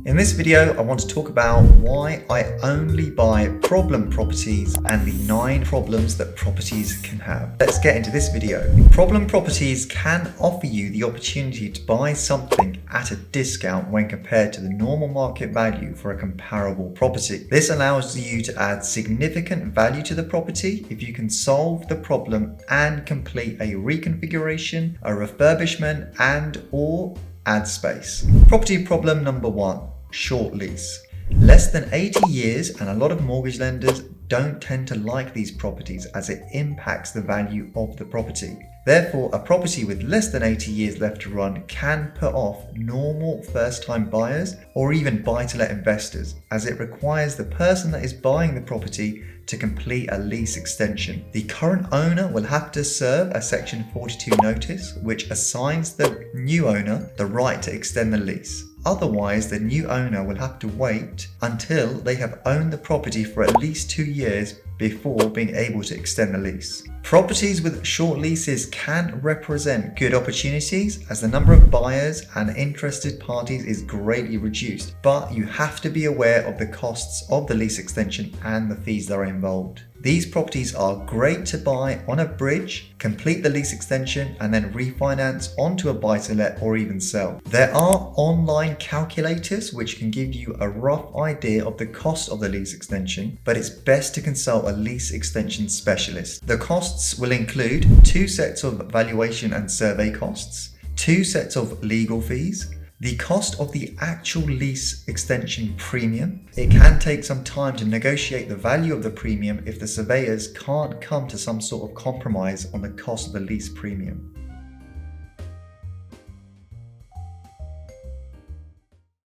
In this video, I want to talk about why I only buy problem properties and the 9 problems that properties can have. Let's get into this video. Problem properties can offer you the opportunity to buy something at a discount when compared to the normal market value for a comparable property. This allows you to add significant value to the property if you can solve the problem and complete a reconfiguration, a refurbishment, and/or add space. Property problem number 1. Short lease. Less than 80 years, and a lot of mortgage lenders don't tend to like these properties as it impacts the value of the property. Therefore, a property with less than 80 years left to run can put off normal first-time buyers or even buy-to-let investors, as it requires the person that is buying the property to complete a lease extension. The current owner will have to serve a Section 42 notice, which assigns the new owner the right to extend the lease. Otherwise, the new owner will have to wait until they have owned the property for at least 2 years before being able to extend the lease. Properties with short leases can represent good opportunities as the number of buyers and interested parties is greatly reduced, but you have to be aware of the costs of the lease extension and the fees that are involved. These properties are great to buy on a bridge, complete the lease extension, and then refinance onto a buy-to-let or even sell. There are online calculators which can give you a rough idea of the cost of the lease extension, but it's best to consult a lease extension specialist. The costs will include 2 sets of valuation and survey costs, 2 sets of legal fees, the cost of the actual lease extension premium. It can take some time to negotiate the value of the premium if the surveyors can't come to some sort of compromise on the cost of the lease premium.